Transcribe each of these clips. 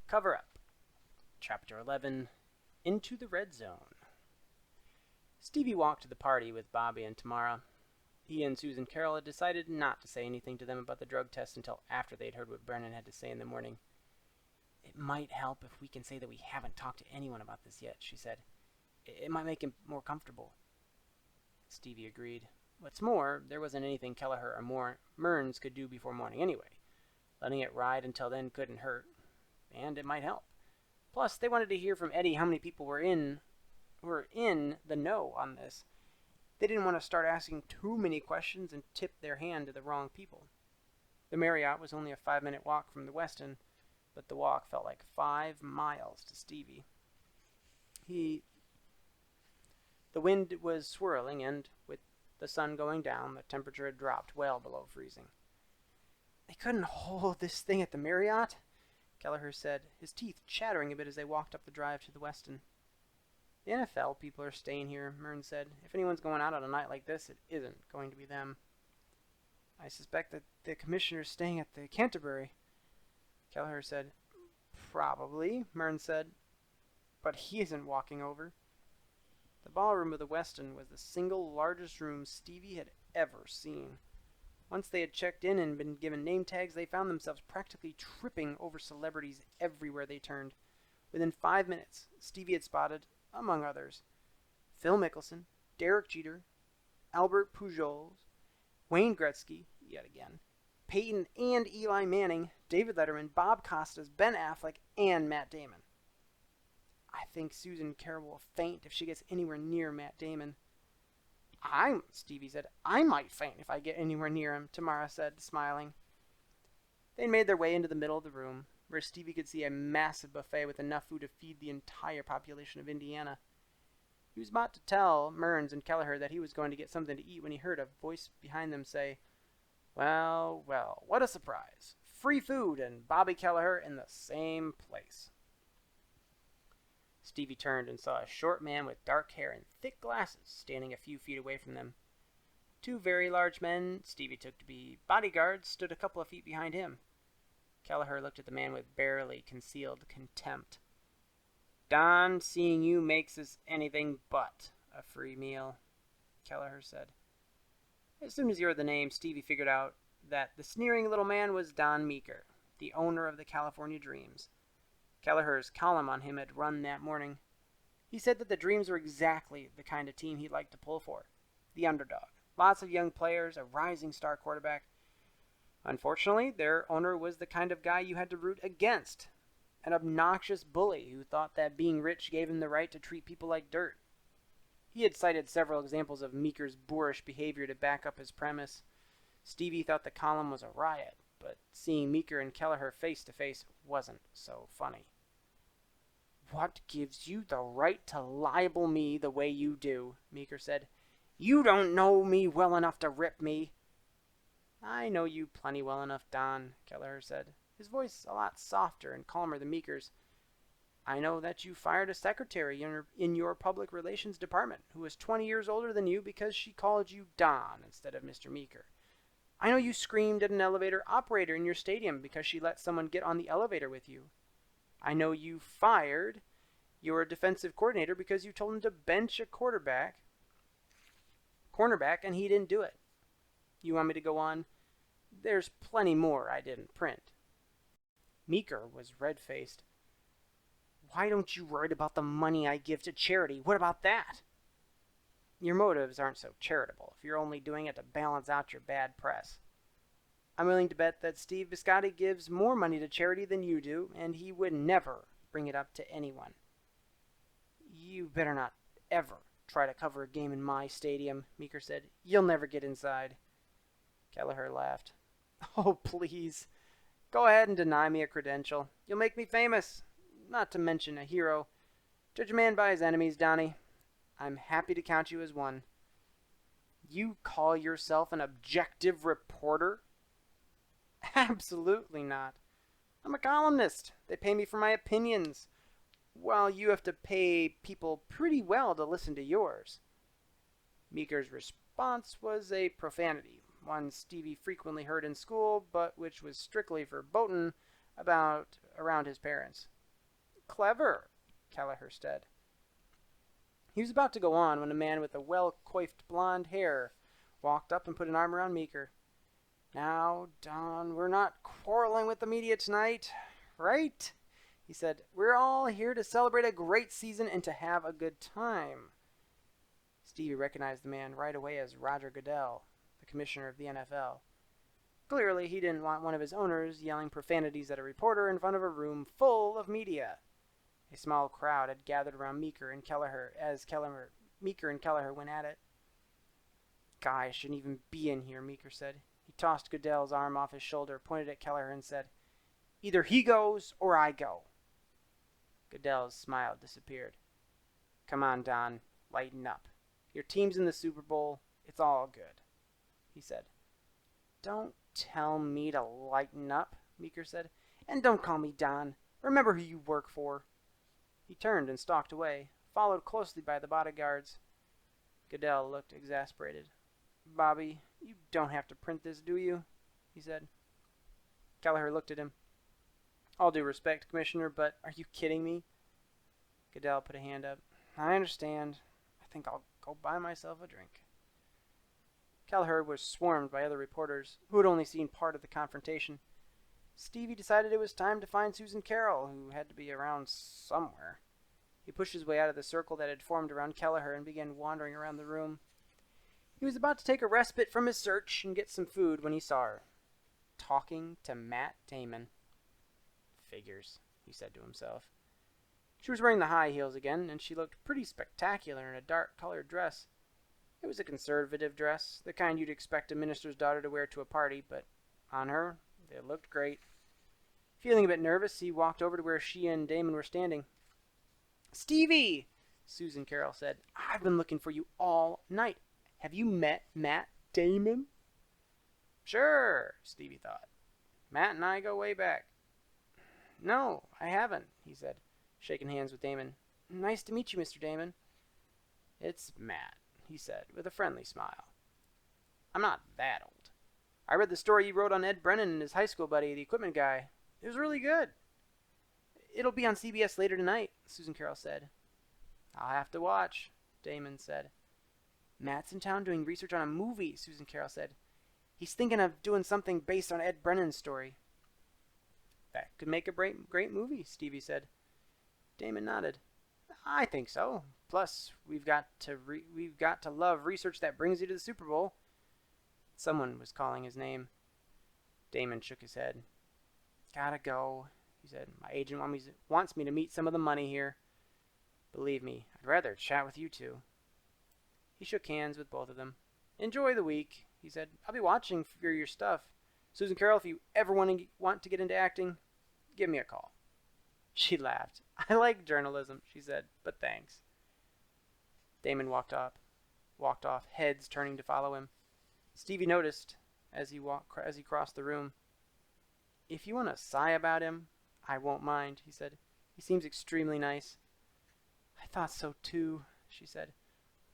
Cover Up, Chapter 11, Into the Red Zone. Stevie walked to the party with Bobby and Tamara. He and Susan Carroll had decided not to say anything to them about the drug test until after they'd heard what Brennan had to say in the morning. "It might help if we can say that we haven't talked to anyone about this yet," she said. "It might make him more comfortable." Stevie agreed. What's more, there wasn't anything Kelleher or Mearns could do before morning anyway. Letting it ride until then couldn't hurt, and it might help. Plus, they wanted to hear from Eddie how many people were in the know on this. They didn't want to start asking too many questions and tip their hand to the wrong people. The Marriott was only a 5-minute walk from the Westin, but the walk felt like 5 miles to Stevie. The wind was swirling, and with the sun going down, the temperature had dropped well below freezing. "They couldn't hold this thing at the Marriott," Kelleher said, his teeth chattering a bit as they walked up the drive to the Westin. "The NFL people are staying here," Mearns said. "If anyone's going out on a night like this, it isn't going to be them." "I suspect that the commissioner's staying at the Canterbury," Kelleher said. "Probably," Mearns said, "but he isn't walking over." The ballroom of the Westin was the single largest room Stevie had ever seen. Once they had checked in and been given name tags, they found themselves practically tripping over celebrities everywhere they turned. Within 5 minutes, Stevie had spotted, among others, Phil Mickelson, Derek Jeter, Albert Pujols, Wayne Gretzky, yet again, Peyton and Eli Manning, David Letterman, Bob Costas, Ben Affleck, and Matt Damon. "I think Susan Carroll will faint if she gets anywhere near Matt Damon." Stevie said, "I might faint if I get anywhere near him," Tamara said, smiling. They made their way into the middle of the room, where Stevie could see a massive buffet with enough food to feed the entire population of Indiana. He was about to tell Mearns and Kelleher that he was going to get something to eat when he heard a voice behind them say, "Well, well, what a surprise. Free food and Bobby Kelleher in the same place." Stevie turned and saw a short man with dark hair and thick glasses standing a few feet away from them. 2 very large men Stevie took to be bodyguards stood a couple of feet behind him. Kelleher looked at the man with barely concealed contempt. "Don, seeing you makes this anything but a free meal," Kelleher said. As soon as he heard the name, Stevie figured out that the sneering little man was Don Meeker, the owner of the California Dreams. Kelleher's column on him had run that morning. He said that the Dreams were exactly the kind of team he'd like to pull for. The underdog. Lots of young players, a rising star quarterback. Unfortunately, their owner was the kind of guy you had to root against. An obnoxious bully who thought that being rich gave him the right to treat people like dirt. He had cited several examples of Meeker's boorish behavior to back up his premise. Stevie thought the column was a riot, but seeing Meeker and Kelleher face to face wasn't so funny. "What gives you the right to libel me the way you do?" Meeker said. "You don't know me well enough to rip me." "I know you plenty well enough, Don," Kelleher said, his voice a lot softer and calmer than Meeker's. "I know that you fired a secretary in your public relations department who was 20 years older than you because she called you Don instead of Mr. Meeker. I know you screamed at an elevator operator in your stadium because she let someone get on the elevator with you. I know you fired your defensive coordinator because you told him to bench a cornerback, and he didn't do it. You want me to go on? There's plenty more I didn't print." Meeker was red-faced. "Why don't you write about the money I give to charity? What about that?" "Your motives aren't so charitable if you're only doing it to balance out your bad press. I'm willing to bet that Steve Biscotti gives more money to charity than you do, and he would never bring it up to anyone." "You better not ever try to cover a game in my stadium," Meeker said. "You'll never get inside." Kelleher laughed. "Oh, please. Go ahead and deny me a credential. You'll make me famous, not to mention a hero. Judge a man by his enemies, Donnie. I'm happy to count you as one." "You call yourself an objective reporter?" "Absolutely not. I'm a columnist. They pay me for my opinions, while you have to pay people pretty well to listen to yours." Meeker's response was a profanity, one Stevie frequently heard in school, but which was strictly verboten around his parents. Clever, Kelleher said. He was about to go on when a man with a well-coiffed blonde hair walked up and put an arm around Meeker. Now, Don, we're not quarreling with the media tonight, right? He said. We're all here to celebrate a great season and to have a good time. Stevie recognized the man right away as Roger Goodell, the commissioner of the NFL. Clearly, he didn't want one of his owners yelling profanities at a reporter in front of a room full of media. A small crowd had gathered around Meeker and Kelleher as Meeker and Kelleher went at it. Guy shouldn't even be in here, Meeker said. He tossed Goodell's arm off his shoulder, pointed at Kelleher, and said, Either he goes or I go. Goodell's smile disappeared. Come on, Don, lighten up. Your team's in the Super Bowl. It's all good, he said. Don't tell me to lighten up, Meeker said. And don't call me Don. Remember who you work for. He turned and stalked away, followed closely by the bodyguards. Goodell looked exasperated. Bobby, you don't have to print this, do you? He said. Kelleher looked at him. All due respect, Commissioner, but are you kidding me? Goodell put a hand up. I understand. I think I'll go buy myself a drink. Kelleher was swarmed by other reporters who had only seen part of the confrontation. Stevie decided it was time to find Susan Carroll, who had to be around somewhere. He pushed his way out of the circle that had formed around Kelleher and began wandering around the room. He was about to take a respite from his search and get some food when he saw her, talking to Matt Damon. Figures, he said to himself. She was wearing the high heels again, and she looked pretty spectacular in a dark-colored dress. It was a conservative dress, the kind you'd expect a minister's daughter to wear to a party, but on her, it looked great. Feeling a bit nervous, he walked over to where she and Damon were standing. Stevie, Susan Carroll said, I've been looking for you all night. Have you met Matt Damon? Sure, Stevie thought. Matt and I go way back. No, I haven't, he said, shaking hands with Damon. Nice to meet you, Mr. Damon. It's Matt, he said, with a friendly smile. I'm not that old. I read the story you wrote on Ed Brennan and his high school buddy, the equipment guy. It was really good. It'll be on CBS later tonight, Susan Carroll said. I'll have to watch, Damon said. Matt's in town doing research on a movie, Susan Carroll said. He's thinking of doing something based on Ed Brennan's story. That could make a great movie, Stevie said. Damon nodded. I think so. Plus, we've got to love research that brings you to the Super Bowl. Someone was calling his name. Damon shook his head. Gotta go, he said. My agent wants me to meet some of the money here. Believe me, I'd rather chat with you two. He shook hands with both of them. Enjoy the week, he said. I'll be watching for your stuff. Susan Carroll, if you ever want to get into acting, give me a call. She laughed. I like journalism, she said, but thanks. Damon walked off, heads turning to follow him. Stevie noticed as he crossed the room. If you want to sigh about him, I won't mind, he said. He seems extremely nice. I thought so too, she said.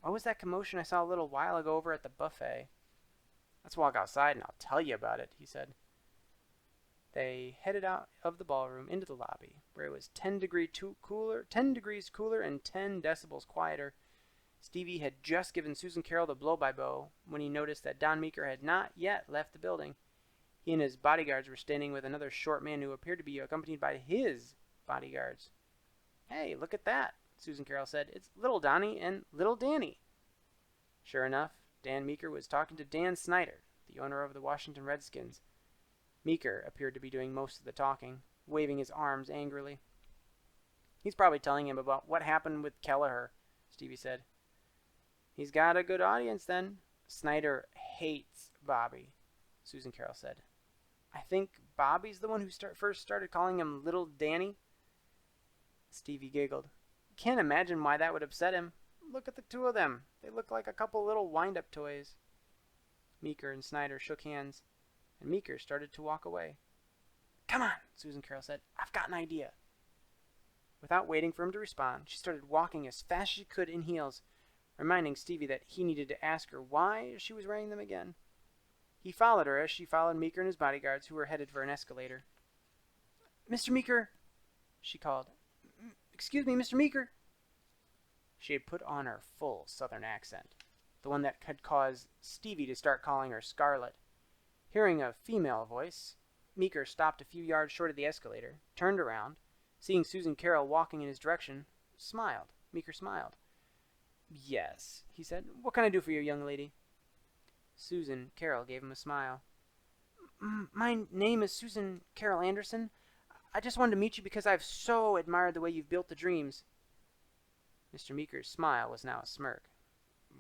What was that commotion I saw a little while ago over at the buffet? Let's walk outside and I'll tell you about it, he said. They headed out of the ballroom into the lobby, where it was 10 degrees cooler and 10 decibels quieter. Stevie had just given Susan Carroll the blow-by-blow when he noticed that Don Meeker had not yet left the building. He and his bodyguards were standing with another short man who appeared to be accompanied by his bodyguards. Hey, look at that, Susan Carroll said. It's Little Donnie and Little Danny. Sure enough, Dan Meeker was talking to Dan Snyder, the owner of the Washington Redskins. Meeker appeared to be doing most of the talking, waving his arms angrily. He's probably telling him about what happened with Kelleher, Stevie said. He's got a good audience then. Snyder hates Bobby, Susan Carroll said. I think Bobby's the one who first started calling him Little Danny. Stevie giggled. Can't imagine why that would upset him. Look at the two of them. They look like a couple little wind-up toys. Meeker and Snyder shook hands, and Meeker started to walk away. Come on, Susan Carroll said. I've got an idea. Without waiting for him to respond, she started walking as fast as she could in heels, reminding Stevie that he needed to ask her why she was wearing them again. He followed her as she followed Meeker and his bodyguards, who were headed for an escalator. Mr. Meeker, she called. Excuse me, Mr. Meeker. She had put on her full Southern accent, the one that had caused Stevie to start calling her Scarlet. Hearing a female voice, Meeker stopped a few yards short of the escalator, turned around, seeing Susan Carroll walking in his direction, smiled. Meeker smiled. Yes, he said. What can I do for you, young lady? Susan Carroll gave him a smile. My name is Susan Carroll Anderson. I just wanted to meet you because I've so admired the way you've built the dreams. Mr. Meeker's smile was now a smirk.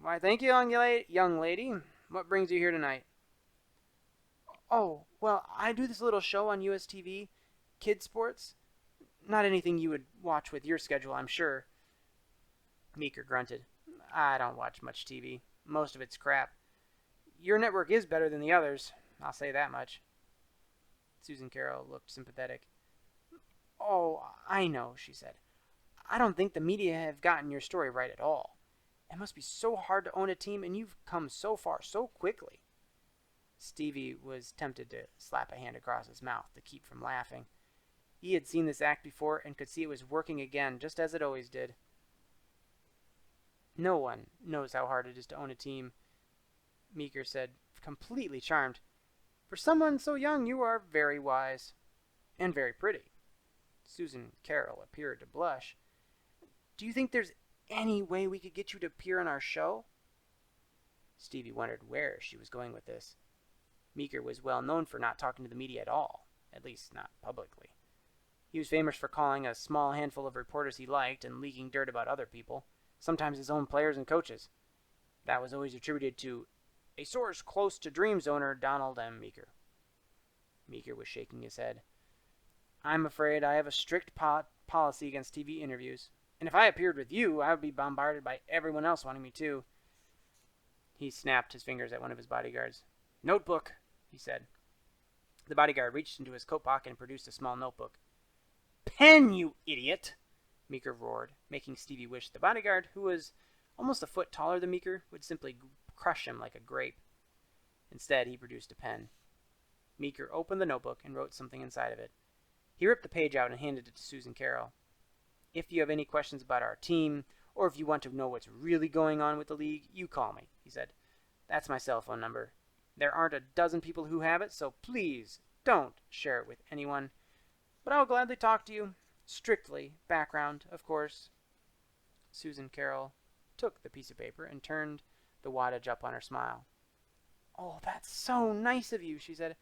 Why, thank you, young lady. What brings you here tonight? Oh, well, I do this little show on USTV, Kid Sports. Not anything you would watch with your schedule, I'm sure. Meeker grunted. I don't watch much TV. Most of it's crap. Your network is better than the others, I'll say that much. Susan Carroll looked sympathetic. Oh, I know, she said. I don't think the media have gotten your story right at all. It must be so hard to own a team, and you've come so far so quickly. Stevie was tempted to slap a hand across his mouth to keep from laughing. He had seen this act before and could see it was working again, just as it always did. No one knows how hard it is to own a team, Meeker said, completely charmed. For someone so young, you are very wise. And very pretty. Susan Carroll appeared to blush. Do you think there's any way we could get you to appear on our show? Stevie wondered where she was going with this. Meeker was well known for not talking to the media at all, at least not publicly. He was famous for calling a small handful of reporters he liked and leaking dirt about other people, sometimes his own players and coaches. That was always attributed to a source close to Dreams owner Donald M. Meeker. Meeker was shaking his head. I'm afraid I have a strict policy against TV interviews, and if I appeared with you, I would be bombarded by everyone else wanting me to. He snapped his fingers at one of his bodyguards. Notebook, he said. The bodyguard reached into his coat pocket and produced a small notebook. Pen, you idiot! Meeker roared, making Stevie wish the bodyguard, who was almost a foot taller than Meeker, would simply crush him like a grape. Instead, he produced a pen. Meeker opened the notebook and wrote something inside of it. He ripped the page out and handed it to Susan Carroll. If you have any questions about our team, or if you want to know what's really going on with the league, you call me, he said. That's my cell phone number. There aren't a dozen people who have it, so please don't share it with anyone. But I'll gladly talk to you. Strictly background, of course. Susan Carroll took the piece of paper and turned the wattage up on her smile. Oh, that's so nice of you, she said.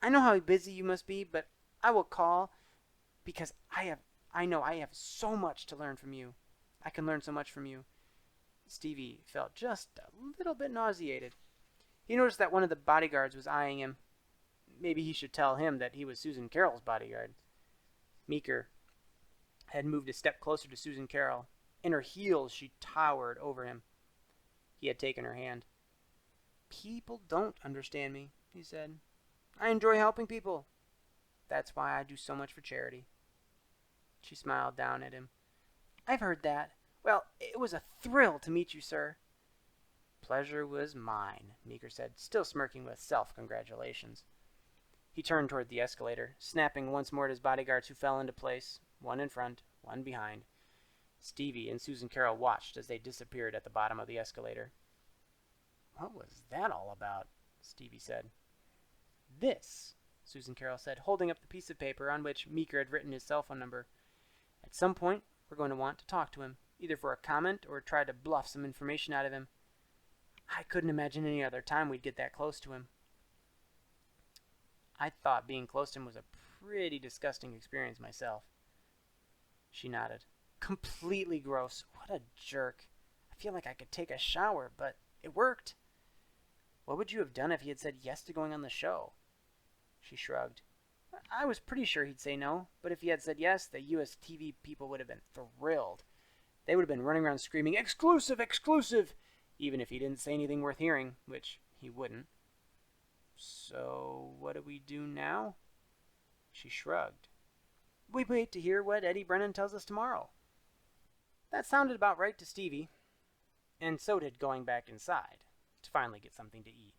I know how busy you must be, but I will call because I know I have so much to learn from you. I can learn so much from you. Stevie felt just a little bit nauseated. He noticed that one of the bodyguards was eyeing him. Maybe he should tell him that he was Susan Carroll's bodyguard. Meeker had moved a step closer to Susan Carroll. In her heels, she towered over him. He had taken her hand. People don't understand me, he said. I enjoy helping people. That's why I do so much for charity. She smiled down at him. I've heard that. Well, it was a thrill to meet you, sir. Pleasure was mine, Meeker said, still smirking with self-congratulations. He turned toward the escalator, snapping once more at his bodyguards who fell into place, one in front, one behind. Stevie and Susan Carroll watched as they disappeared at the bottom of the escalator. What was that all about? Stevie said. This, Susan Carroll said, holding up the piece of paper on which Meeker had written his cell phone number. At some point, we're going to want to talk to him, either for a comment or try to bluff some information out of him. I couldn't imagine any other time we'd get that close to him. I thought being close to him was a pretty disgusting experience myself. She nodded. Completely gross. What a jerk. I feel like I could take a shower, but it worked. What would you have done if he had said yes to going on the show? She shrugged. I was pretty sure he'd say no, but if he had said yes, the US TV people would have been thrilled. They would have been running around screaming, "Exclusive! Exclusive!" even if he didn't say anything worth hearing, which he wouldn't. So, what do we do now? She shrugged. We wait to hear what Eddie Brennan tells us tomorrow. That sounded about right to Stevie, and so did going back inside to finally get something to eat.